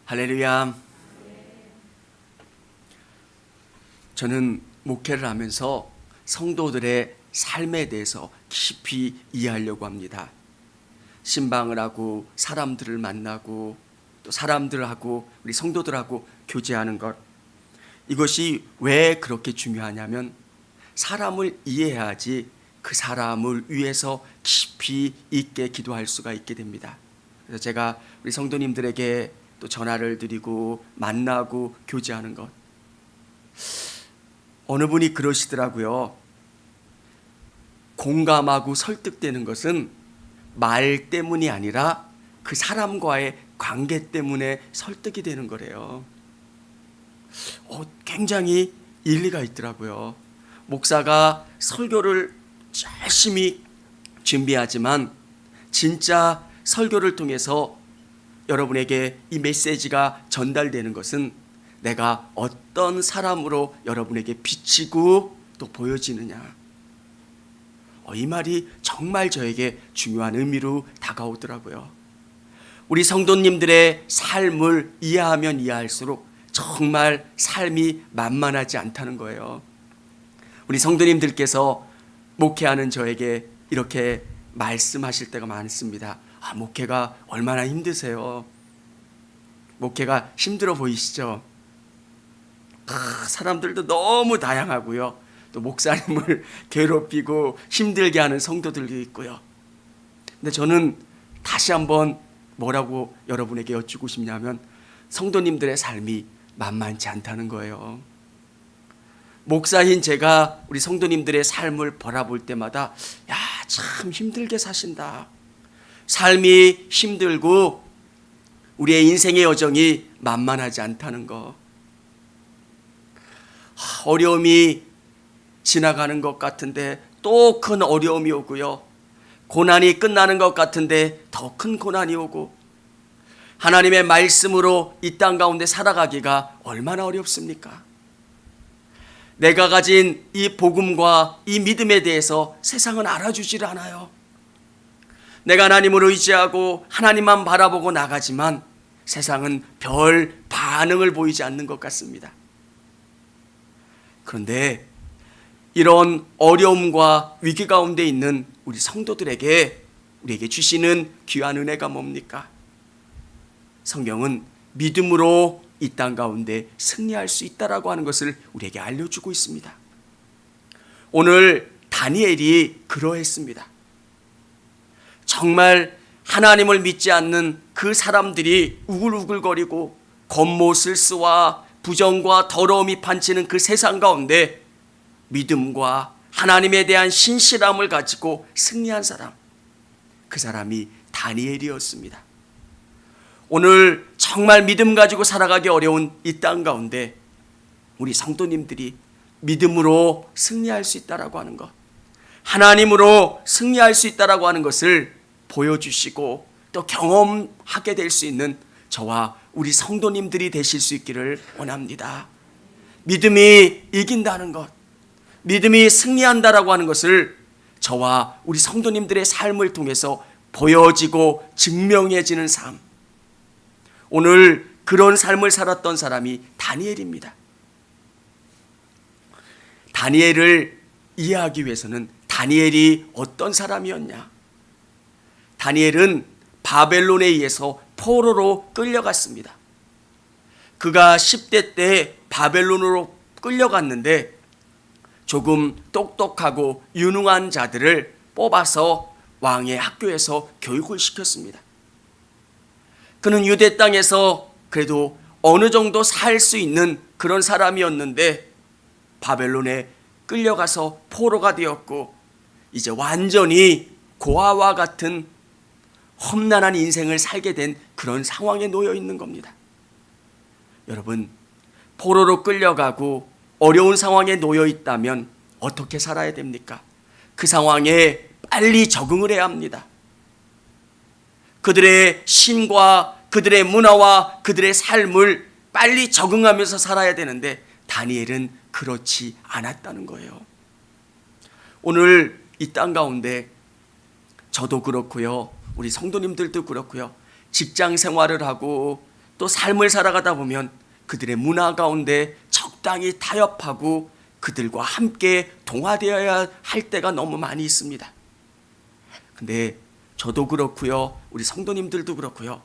할렐루야. 저는 목회를 하면서 성도들의 삶에 대해서 깊이 이해하려고 합니다. 신방을 하고 사람들을 만나고 또 사람들하고 우리 성도들하고 교제하는 것, 이것이 왜 그렇게 중요하냐면 사람을 이해해야지 그 사람을 위해서 깊이 있게 기도할 수가 있게 됩니다. 그래서 제가 우리 성도님들에게 또 전화를 드리고 만나고 교제하는 것, 어느 분이 그러시더라고요. 공감하고 설득되는 것은 말 때문이 아니라 그 사람과의 관계 때문에 설득이 되는 거래요. 굉장히 일리가 있더라고요. 목사가 설교를 열심히 준비하지만 진짜 설교를 통해서 여러분에게 이 메시지가 전달되는 것은 내가 어떤 사람으로 여러분에게 비치고 또 보여지느냐. 이 말이 정말 저에게 중요한 의미로 다가오더라고요. 우리 성도님들의 삶을 이해하면 이해할수록 정말 삶이 만만하지 않다는 거예요. 우리 성도님들께서 목회하는 저에게 이렇게 말씀하실 때가 많습니다. 목회가 얼마나 힘드세요? 목회가 힘들어 보이시죠? 사람들도 너무 다양하고요. 또 목사님을 괴롭히고 힘들게 하는 성도들도 있고요. 근데 저는 다시 한번 뭐라고 여러분에게 여쭈고 싶냐면 성도님들의 삶이 만만치 않다는 거예요. 목사인 제가 우리 성도님들의 삶을 바라볼 때마다 참 힘들게 사신다. 삶이 힘들고 우리의 인생의 여정이 만만하지 않다는 거. 어려움이 지나가는 것 같은데 또 큰 어려움이 오고요. 고난이 끝나는 것 같은데 더 큰 고난이 오고, 하나님의 말씀으로 이 땅 가운데 살아가기가 얼마나 어렵습니까? 내가 가진 이 복음과 이 믿음에 대해서 세상은 알아주질 않아요. 내가 하나님을 의지하고 하나님만 바라보고 나가지만 세상은 별 반응을 보이지 않는 것 같습니다. 그런데 이런 어려움과 위기 가운데 있는 우리 성도들에게 우리에게 주시는 귀한 은혜가 뭡니까? 성경은 믿음으로 이 땅 가운데 승리할 수 있다라고 하는 것을 우리에게 알려주고 있습니다. 오늘 다니엘이 그러했습니다. 정말 하나님을 믿지 않는 그 사람들이 우글우글거리고 겉모술수와 부정과 더러움이 판치는 그 세상 가운데 믿음과 하나님에 대한 신실함을 가지고 승리한 사람, 그 사람이 다니엘이었습니다. 오늘 정말 믿음 가지고 살아가기 어려운 이 땅 가운데 우리 성도님들이 믿음으로 승리할 수 있다라고 하는 것, 하나님으로 승리할 수 있다라고 하는 것을 보여주시고 또 경험하게 될 수 있는 저와 우리 성도님들이 되실 수 있기를 원합니다. 믿음이 이긴다는 것, 믿음이 승리한다라고 하는 것을 저와 우리 성도님들의 삶을 통해서 보여지고 증명해지는 삶, 오늘 그런 삶을 살았던 사람이 다니엘입니다. 다니엘을 이해하기 위해서는 다니엘이 어떤 사람이었냐? 다니엘은 바벨론에 의해서 포로로 끌려갔습니다. 그가 10대 때 바벨론으로 끌려갔는데 조금 똑똑하고 유능한 자들을 뽑아서 왕의 학교에서 교육을 시켰습니다. 그는 유대 땅에서 그래도 어느 정도 살 수 있는 그런 사람이었는데 바벨론에 끌려가서 포로가 되었고 이제 완전히 고아와 같은 험난한 인생을 살게 된 그런 상황에 놓여 있는 겁니다. 여러분, 포로로 끌려가고 어려운 상황에 놓여 있다면 어떻게 살아야 됩니까? 그 상황에 빨리 적응을 해야 합니다. 그들의 신과 그들의 문화와 그들의 삶을 빨리 적응하면서 살아야 되는데 다니엘은 그렇지 않았다는 거예요. 오늘 이 땅 가운데 저도 그렇고요, 우리 성도님들도 그렇고요, 직장 생활을 하고 또 삶을 살아가다 보면 그들의 문화 가운데 적당히 타협하고 그들과 함께 동화되어야 할 때가 너무 많이 있습니다. 근데 저도 그렇고요, 우리 성도님들도 그렇고요,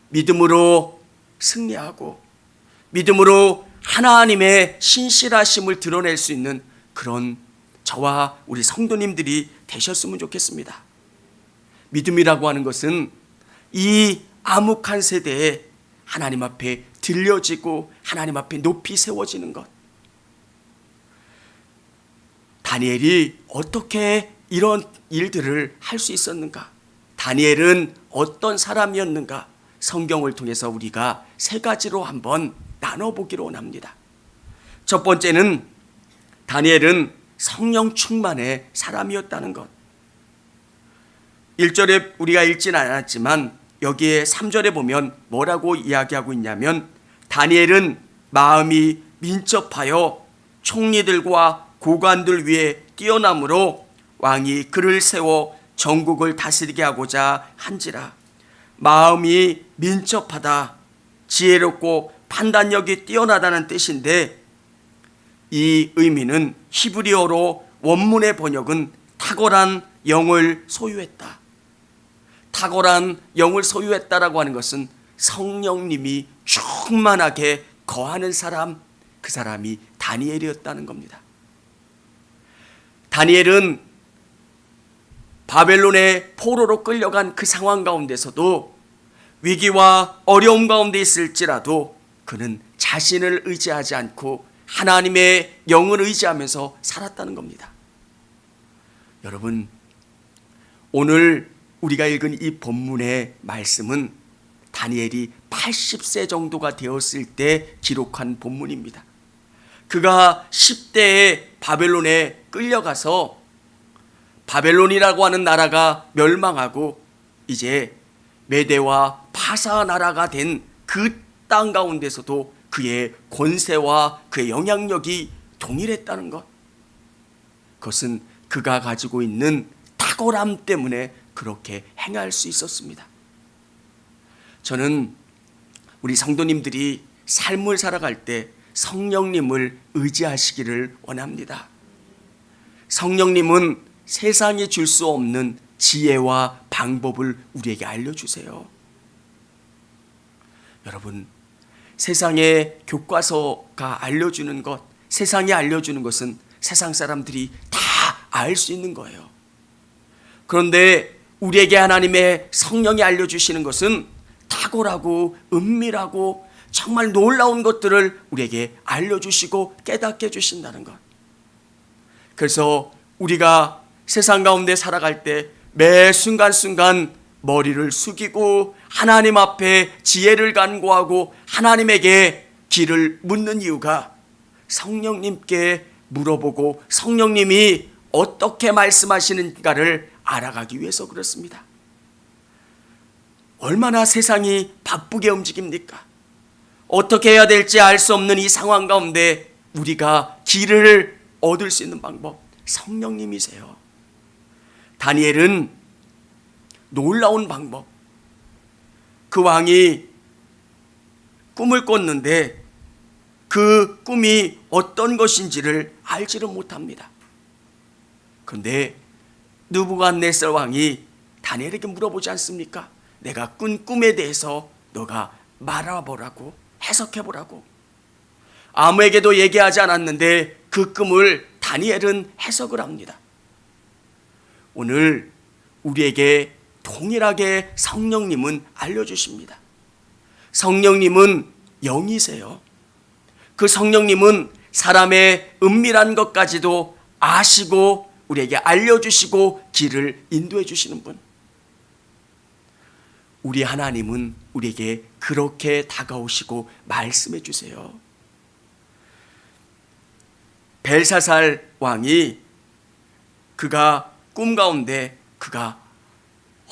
믿음으로 승리하고 믿음으로 하나님의 신실하심을 드러낼 수 있는 그런 저와 우리 성도님들이 되셨으면 좋겠습니다. 믿음이라고 하는 것은 이 암흑한 세대에 하나님 앞에 들려지고 하나님 앞에 높이 세워지는 것. 다니엘이 어떻게 이런 일들을 할 수 있었는가? 다니엘은 어떤 사람이었는가? 성경을 통해서 우리가 세 가지로 한번 나눠보기로 원합니다. 첫 번째는 다니엘은 성령 충만의 사람이었다는 것. 1절에 우리가 읽진 않았지만 여기에 3절에 보면 뭐라고 이야기하고 있냐면, 다니엘은 마음이 민첩하여 총리들과 고관들 위에 뛰어남으로 왕이 그를 세워 전국을 다스리게 하고자 한지라. 마음이 민첩하다, 지혜롭고 판단력이 뛰어나다는 뜻인데, 이 의미는 히브리어로 원문의 번역은 탁월한 영을 소유했다. 탁월한 영을 소유했다라고 하는 것은 성령님이 충만하게 거하는 사람, 그 사람이 다니엘이었다는 겁니다. 다니엘은 바벨론의 포로로 끌려간 그 상황 가운데서도 위기와 어려움 가운데 있을지라도 그는 자신을 의지하지 않고 하나님의 영을 의지하면서 살았다는 겁니다. 여러분, 오늘 우리가 읽은 이 본문의 말씀은 다니엘이 80세 정도가 되었을 때 기록한 본문입니다. 그가 10대에 바벨론에 끌려가서 바벨론이라고 하는 나라가 멸망하고 이제 메대와 파사 나라가 된 그 땅 가운데서도 그의 권세와 그의 영향력이 동일했다는 것. 그것은 그가 가지고 있는 탁월함 때문에 그렇게 행할 수 있었습니다. 저는 우리 성도님들이 삶을 살아갈 때 성령님을 의지하시기를 원합니다. 성령님은 세상이 줄 수 없는 지혜와 방법을 우리에게 알려주세요. 여러분, 세상의 교과서가 알려주는 것, 세상이 알려주는 것은 세상 사람들이 다 알 수 있는 거예요. 그런데 우리에게 하나님의 성령이 알려주시는 것은 탁월하고 은밀하고 정말 놀라운 것들을 우리에게 알려주시고 깨닫게 해주신다는 것. 그래서 우리가 세상 가운데 살아갈 때 매 순간순간 머리를 숙이고 하나님 앞에 지혜를 간구하고 하나님에게 길을 묻는 이유가 성령님께 물어보고 성령님이 어떻게 말씀하시는가를 알아가기 위해서 그렇습니다. 얼마나 세상이 바쁘게 움직입니까? 어떻게 해야 될지 알 수 없는 이 상황 가운데 우리가 길을 얻을 수 있는 방법, 성령님이세요. 다니엘은 놀라운 방법, 그 왕이 꿈을 꿨는데 그 꿈이 어떤 것인지를 알지를 못합니다. 그런데 느부갓네살 왕이 다니엘에게 물어보지 않습니까? 내가 꾼 꿈에 대해서 너가 말해보라고, 해석해보라고. 아무에게도 얘기하지 않았는데 그 꿈을 다니엘은 해석을 합니다. 오늘 우리에게 동일하게 성령님은 알려주십니다. 성령님은 영이세요. 그 성령님은 사람의 은밀한 것까지도 아시고 우리에게 알려주시고 길을 인도해 주시는 분. 우리 하나님은 우리에게 그렇게 다가오시고 말씀해 주세요. 벨사살 왕이 그가 꿈 가운데 그가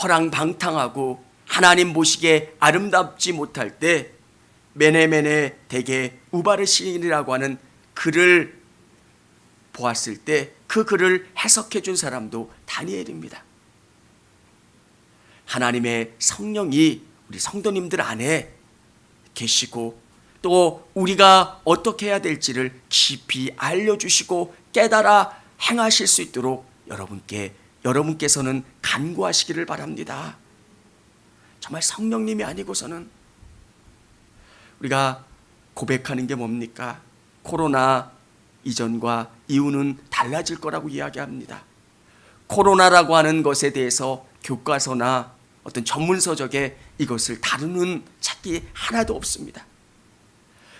허랑방탕하고 하나님 보시기에 아름답지 못할 때 메네메네 대개 우바르신이라고 하는 글을 보았을 때 그 글을 해석해 준 사람도 다니엘입니다. 하나님의 성령이 우리 성도님들 안에 계시고 또 우리가 어떻게 해야 될지를 깊이 알려주시고 깨달아 행하실 수 있도록 여러분께서는 간구하시기를 바랍니다. 정말 성령님이 아니고서는 우리가 고백하는 게 뭡니까? 코로나 이전과 이후는 달라질 거라고 이야기합니다. 코로나라고 하는 것에 대해서 교과서나 어떤 전문서적에 이것을 다루는 책이 하나도 없습니다.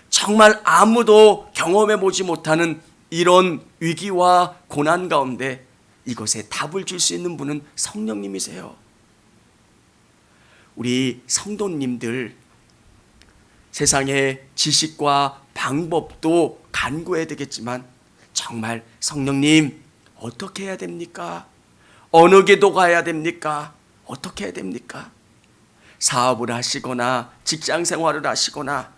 정말 아무도 경험해 보지 못하는 이런 위기와 고난 가운데 이것에 답을 줄 수 있는 분은 성령님이세요. 우리 성도님들, 세상의 지식과 방법도 간구해야 되겠지만 정말 성령님 어떻게 해야 됩니까? 어느 교도 가야 됩니까? 어떻게 해야 됩니까? 사업을 하시거나 직장 생활을 하시거나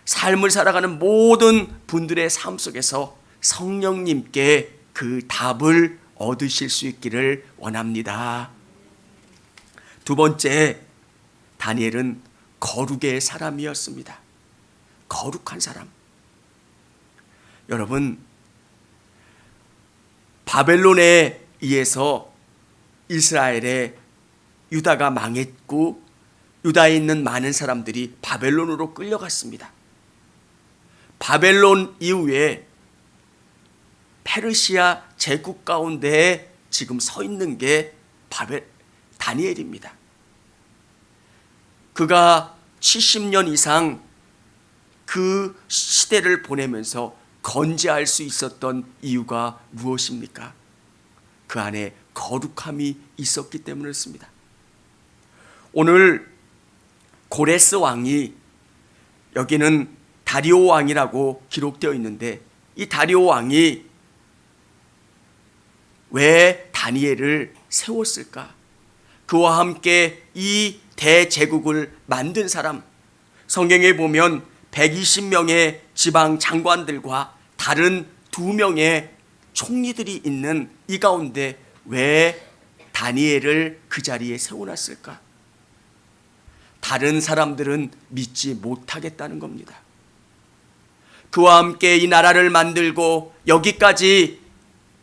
삶을 살아가는 모든 분들의 삶 속에서 성령님께 그 답을 얻으실 수 있기를 원합니다. 두 번째, 다니엘은 거룩의 사람이었습니다. 거룩한 사람. 여러분, 바벨론에 의해서 이스라엘의 유다가 망했고 유다에 있는 많은 사람들이 바벨론으로 끌려갔습니다. 바벨론 이후에 페르시아 제국 가운데에 지금 서 있는 게 다니엘입니다. 그가 70년 이상 그 시대를 보내면서 건재할 수 있었던 이유가 무엇입니까? 그 안에 거룩함이 있었기 때문이었습니다. 오늘 고레스 왕이, 여기는 다리오 왕이라고 기록되어 있는데, 이 다리오 왕이 왜 다니엘을 세웠을까? 그와 함께 이 대제국을 만든 사람, 성경에 보면 120명의 지방 장관들과 다른 2명의 총리들이 있는 이 가운데 왜 다니엘을 그 자리에 세워놨을까? 다른 사람들은 믿지 못하겠다는 겁니다. 그와 함께 이 나라를 만들고 여기까지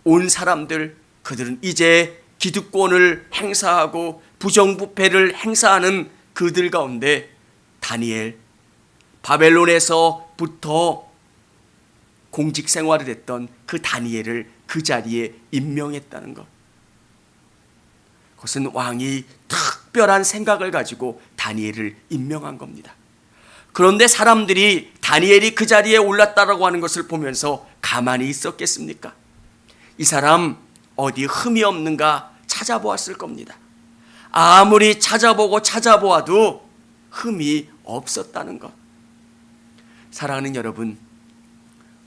온 사람들, 그들은 이제 기득권을 행사하고 부정부패를 행사하는 그들 가운데 다니엘, 바벨론에서부터 공직 생활을 했던 그 다니엘을 그 자리에 임명했다는 것. 그것은 왕이 특별한 생각을 가지고 다니엘을 임명한 겁니다. 그런데 사람들이 다니엘이 그 자리에 올랐다라고 하는 것을 보면서 가만히 있었겠습니까? 이 사람 어디 흠이 없는가 찾아보았을 겁니다. 아무리 찾아보아도 흠이 없었다는 것. 사랑하는 여러분,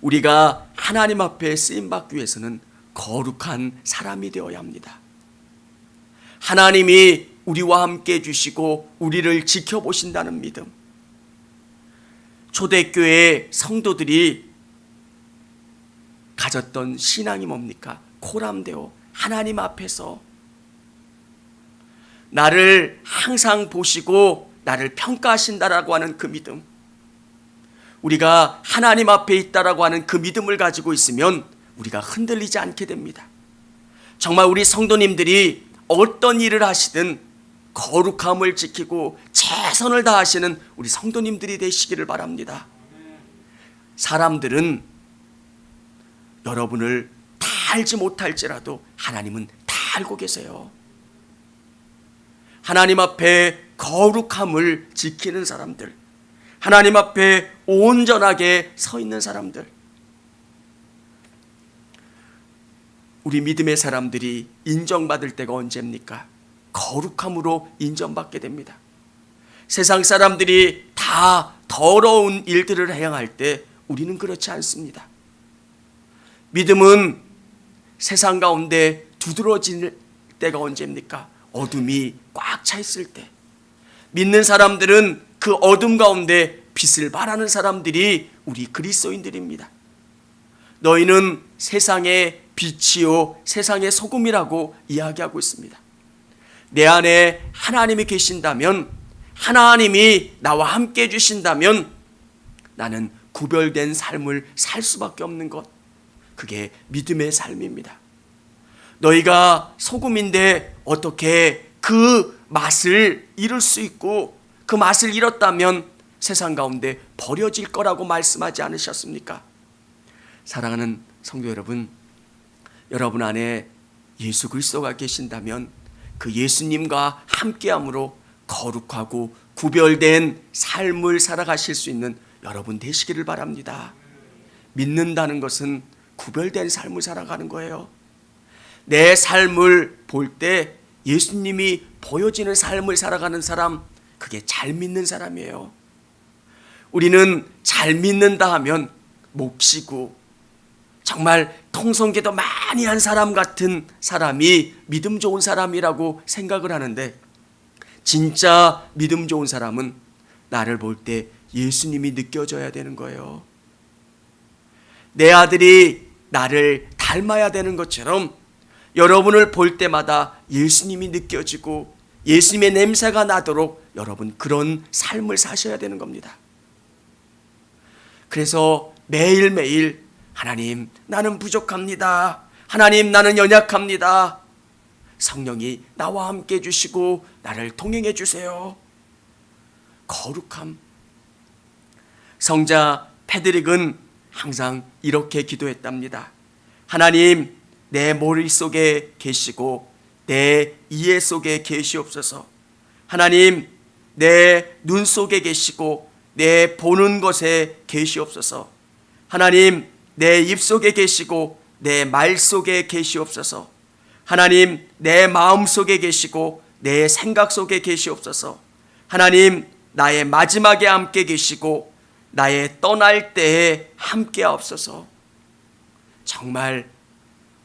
우리가 하나님 앞에 쓰임받기 위해서는 거룩한 사람이 되어야 합니다. 하나님이 우리와 함께 해주시고 우리를 지켜보신다는 믿음. 초대교회 성도들이 가졌던 신앙이 뭡니까? 코람데오, 하나님 앞에서 나를 항상 보시고 나를 평가하신다라고 하는 그 믿음. 우리가 하나님 앞에 있다라고 하는 그 믿음을 가지고 있으면 우리가 흔들리지 않게 됩니다. 정말 우리 성도님들이 어떤 일을 하시든 거룩함을 지키고 최선을 다하시는 우리 성도님들이 되시기를 바랍니다. 사람들은 여러분을 다 알지 못할지라도 하나님은 다 알고 계세요. 하나님 앞에 거룩함을 지키는 사람들, 하나님 앞에 온전하게 서 있는 사람들, 우리 믿음의 사람들이 인정받을 때가 언제입니까? 거룩함으로 인정받게 됩니다. 세상 사람들이 다 더러운 일들을 행할 때 우리는 그렇지 않습니다. 믿음은 세상 가운데 두드러질 때가 언제입니까? 어둠이 꽉 차 있을 때. 믿는 사람들은 그 어둠 가운데 빛을 발하는 사람들이 우리 그리스도인들입니다. 너희는 세상의 빛이요 세상의 소금이라고 이야기하고 있습니다. 내 안에 하나님이 계신다면, 하나님이 나와 함께 해주신다면 나는 구별된 삶을 살 수밖에 없는 것, 그게 믿음의 삶입니다. 너희가 소금인데 어떻게 그 맛을 잃을 수 있고 그 맛을 잃었다면 세상 가운데 버려질 거라고 말씀하지 않으셨습니까? 사랑하는 성도 여러분, 여러분 안에 예수 그리스도가 계신다면 그 예수님과 함께함으로 거룩하고 구별된 삶을 살아가실 수 있는 여러분 되시기를 바랍니다. 믿는다는 것은 구별된 삶을 살아가는 거예요. 내 삶을 볼 때 예수님이 보여지는 삶을 살아가는 사람, 그게 잘 믿는 사람이에요. 우리는 잘 믿는다 하면 몫이고 정말 통성기도 많이 한 사람 같은 사람이 믿음 좋은 사람이라고 생각을 하는데, 진짜 믿음 좋은 사람은 나를 볼 때 예수님이 느껴져야 되는 거예요. 내 아들이 나를 닮아야 되는 것처럼 여러분을 볼 때마다 예수님이 느껴지고 예수님의 냄새가 나도록 여러분 그런 삶을 사셔야 되는 겁니다. 그래서 매일매일 하나님, 나는 부족합니다. 하나님, 나는 연약합니다. 성령이 나와 함께 해주시고 나를 동행해 주세요. 거룩함. 성자 페드릭은 항상 이렇게 기도했답니다. 하나님, 내 머릿속에 계시고 내 이해 속에 계시옵소서. 하나님, 내 눈 속에 계시고 내 보는 것에 계시옵소서. 하나님, 내 입 속에 계시고 내 말 속에 계시옵소서. 하나님, 내 마음 속에 계시고 내 생각 속에 계시옵소서. 하나님, 나의 마지막에 함께 계시고 나의 떠날 때에 함께 하옵소서. 정말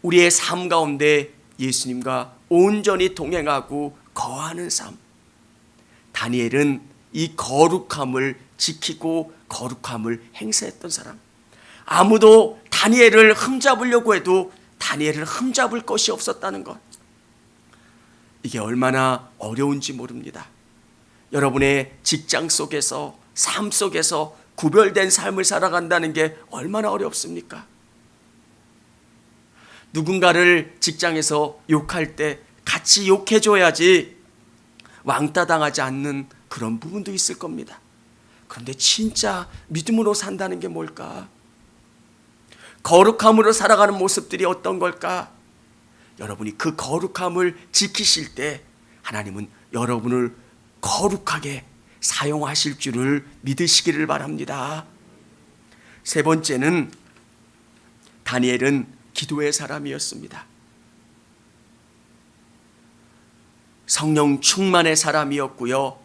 우리의 삶 가운데 예수님과 온전히 동행하고 거하는 삶. 다니엘은 이 거룩함을 지키고 거룩함을 행사했던 사람. 아무도 다니엘을 흠잡으려고 해도 다니엘을 흠잡을 것이 없었다는 것. 이게 얼마나 어려운지 모릅니다. 여러분의 직장 속에서, 삶 속에서 구별된 삶을 살아간다는 게 얼마나 어렵습니까? 누군가를 직장에서 욕할 때 같이 욕해줘야지 왕따 당하지 않는 그런 부분도 있을 겁니다. 그런데 진짜 믿음으로 산다는 게 뭘까? 거룩함으로 살아가는 모습들이 어떤 걸까? 여러분이 그 거룩함을 지키실 때 하나님은 여러분을 거룩하게 사용하실 줄을 믿으시기를 바랍니다. 세 번째는 다니엘은 기도의 사람이었습니다. 성령 충만의 사람이었고요.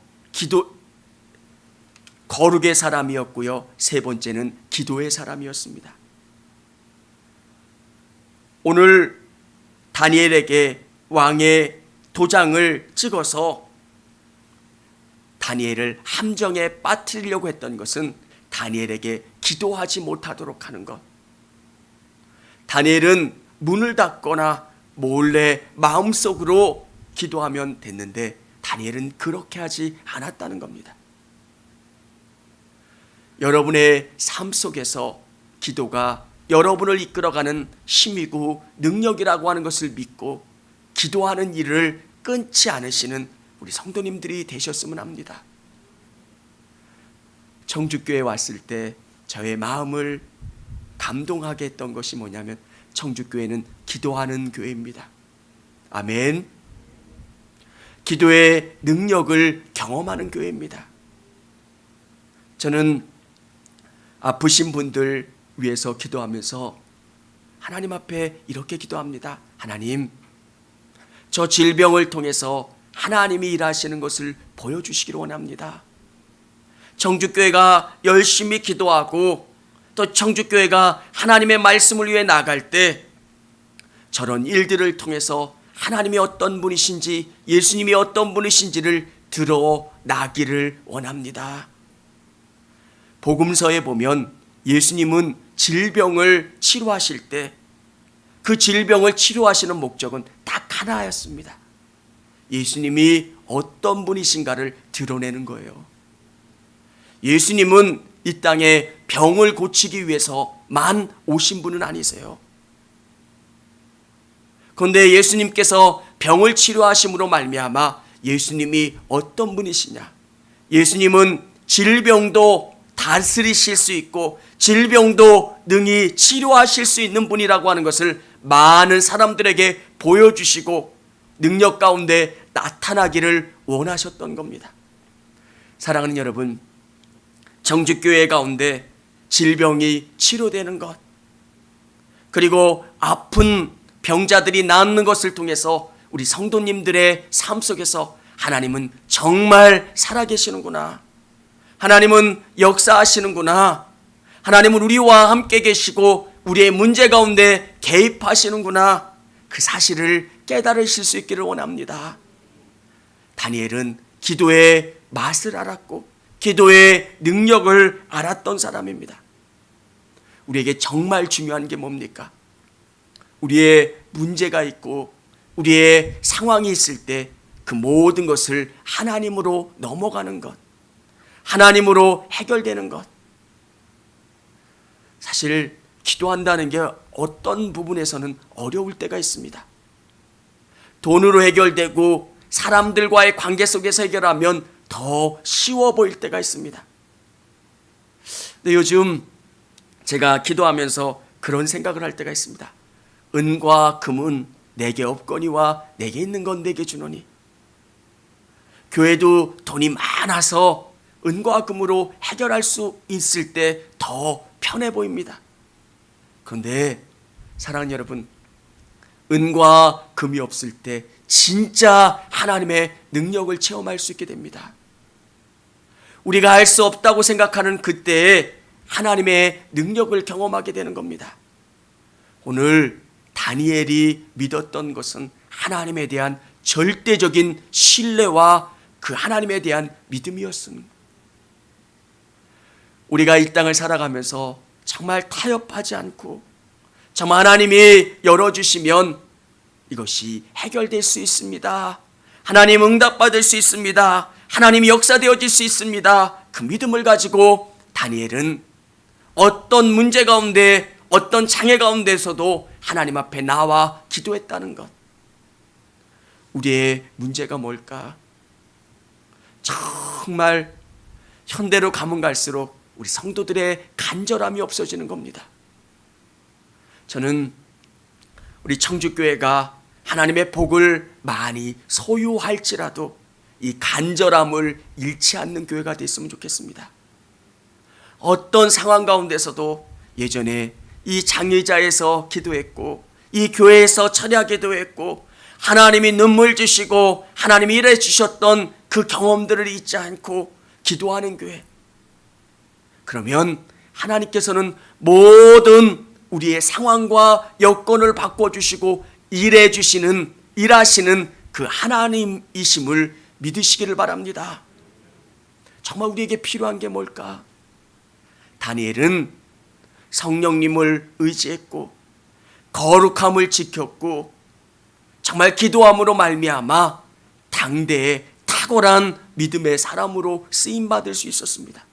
거룩의 사람이었고요. 세 번째는 기도의 사람이었습니다. 오늘 다니엘에게 왕의 도장을 찍어서 다니엘을 함정에 빠뜨리려고 했던 것은 다니엘에게 기도하지 못하도록 하는 것. 다니엘은 문을 닫거나 몰래 마음속으로 기도하면 됐는데 다니엘은 그렇게 하지 않았다는 겁니다. 여러분의 삶 속에서 기도가 여러분을 이끌어가는 힘이고 능력이라고 하는 것을 믿고 기도하는 일을 끊지 않으시는 우리 성도님들이 되셨으면 합니다. 청주교회에 왔을 때 저의 마음을 감동하게 했던 것이 뭐냐면 청주교회는 기도하는 교회입니다. 아멘. 기도의 능력을 경험하는 교회입니다. 저는 아프신 분들 위해서 기도하면서 하나님 앞에 이렇게 기도합니다. 하나님, 저 질병을 통해서 하나님이 일하시는 것을 보여주시기를 원합니다. 청주교회가 열심히 기도하고 또 청주교회가 하나님의 말씀을 위해 나갈 때 저런 일들을 통해서 하나님이 어떤 분이신지 예수님이 어떤 분이신지를 드러나기를 원합니다. 복음서에 보면 예수님은 질병을 치료하실 때 그 질병을 치료하시는 목적은 딱 하나였습니다. 예수님이 어떤 분이신가를 드러내는 거예요. 예수님은 이 땅에 병을 고치기 위해서만 오신 분은 아니세요. 그런데 예수님께서 병을 치료하심으로 말미암아 예수님이 어떤 분이시냐? 예수님은 질병도 다스리실 수 있고 질병도 능히 치료하실 수 있는 분이라고 하는 것을 많은 사람들에게 보여주시고 능력 가운데 나타나기를 원하셨던 겁니다. 사랑하는 여러분, 청주교회 가운데 질병이 치료되는 것, 그리고 아픈 병자들이 낫는 것을 통해서 우리 성도님들의 삶 속에서 하나님은 정말 살아계시는구나, 하나님은 역사하시는구나, 하나님은 우리와 함께 계시고 우리의 문제 가운데 개입하시는구나, 그 사실을 깨달으실 수 있기를 원합니다. 다니엘은 기도의 맛을 알았고 기도의 능력을 알았던 사람입니다. 우리에게 정말 중요한 게 뭡니까? 우리의 문제가 있고 우리의 상황이 있을 때 그 모든 것을 하나님으로 넘어가는 것, 하나님으로 해결되는 것. 사실 기도한다는 게 어떤 부분에서는 어려울 때가 있습니다. 돈으로 해결되고 사람들과의 관계 속에서 해결하면 더 쉬워 보일 때가 있습니다. 근데 요즘 제가 기도하면서 그런 생각을 할 때가 있습니다. 은과 금은 내게 없거니와 내게 있는 건 내게 주노니. 교회도 돈이 많아서 은과 금으로 해결할 수 있을 때 더 편해 보입니다. 그런데 사랑하는 여러분, 은과 금이 없을 때 진짜 하나님의 능력을 체험할 수 있게 됩니다. 우리가 할 수 없다고 생각하는 그때에 하나님의 능력을 경험하게 되는 겁니다. 오늘 다니엘이 믿었던 것은 하나님에 대한 절대적인 신뢰와 그 하나님에 대한 믿음이었습니다. 우리가 이 땅을 살아가면서 정말 타협하지 않고 정말 하나님이 열어주시면 이것이 해결될 수 있습니다. 하나님 응답받을 수 있습니다. 하나님이 역사되어질 수 있습니다. 그 믿음을 가지고 다니엘은 어떤 문제 가운데 어떤 장애 가운데서도 하나님 앞에 나와 기도했다는 것. 우리의 문제가 뭘까? 정말 현대로 가면 갈수록 우리 성도들의 간절함이 없어지는 겁니다. 저는 우리 청주교회가 하나님의 복을 많이 소유할지라도 이 간절함을 잃지 않는 교회가 됐으면 좋겠습니다. 어떤 상황 가운데서도 예전에 이 장의자에서 기도했고 이 교회에서 철야 기도했고 하나님이 눈물 주시고 하나님이 일해 주셨던 그 경험들을 잊지 않고 기도하는 교회. 그러면 하나님께서는 모든 우리의 상황과 여건을 바꿔주시고 일하시는 그 하나님이심을 믿으시기를 바랍니다. 정말 우리에게 필요한 게 뭘까? 다니엘은 성령님을 의지했고 거룩함을 지켰고 정말 기도함으로 말미암아 당대의 탁월한 믿음의 사람으로 쓰임받을 수 있었습니다.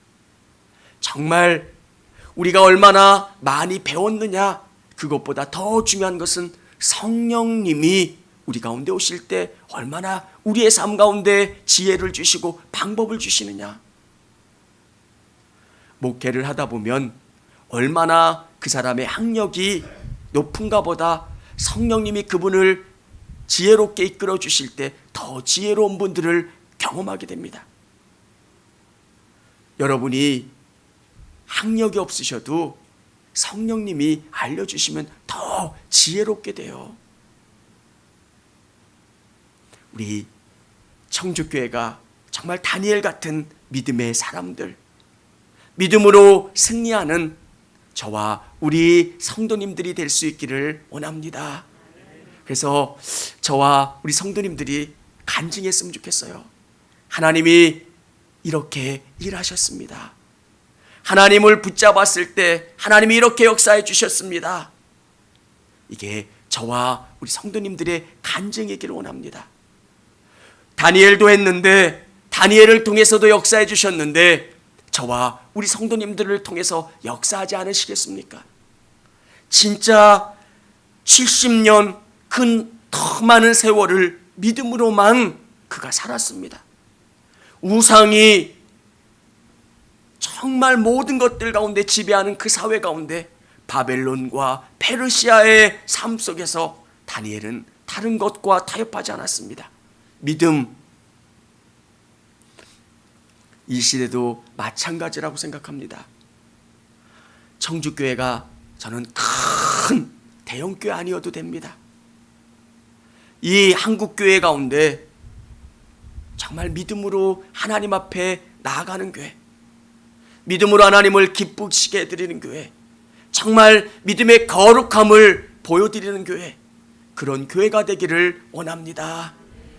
정말 우리가 얼마나 많이 배웠느냐, 그것보다 더 중요한 것은 성령님이 우리 가운데 오실 때 얼마나 우리의 삶 가운데 지혜를 주시고 방법을 주시느냐. 목회를 하다 보면 얼마나 그 사람의 학력이 높은가 보다 성령님이 그분을 지혜롭게 이끌어 주실 때 더 지혜로운 분들을 경험하게 됩니다. 여러분이 학력이 없으셔도 성령님이 알려주시면 더 지혜롭게 돼요. 우리 청주교회가 정말 다니엘 같은 믿음의 사람들, 믿음으로 승리하는 저와 우리 성도님들이 될 수 있기를 원합니다. 그래서 저와 우리 성도님들이 간증했으면 좋겠어요. 하나님이 이렇게 일하셨습니다. 하나님을 붙잡았을 때 하나님이 이렇게 역사해 주셨습니다. 이게 저와 우리 성도님들의 간증이기를 원합니다. 다니엘도 했는데 다니엘을 통해서도 역사해 주셨는데 저와 우리 성도님들을 통해서 역사하지 않으시겠습니까? 진짜 70년 더 많은 세월을 믿음으로만 그가 살았습니다. 우상이 정말 모든 것들 가운데 지배하는 그 사회 가운데 바벨론과 페르시아의 삶 속에서 다니엘은 다른 것과 타협하지 않았습니다. 믿음, 이 시대도 마찬가지라고 생각합니다. 청주교회가 저는 큰 대형교회 아니어도 됩니다. 이 한국교회 가운데 정말 믿음으로 하나님 앞에 나아가는 교회, 믿음으로 하나님을 기쁘시게 해드리는 교회, 정말 믿음의 거룩함을 보여드리는 교회, 그런 교회가 되기를 원합니다.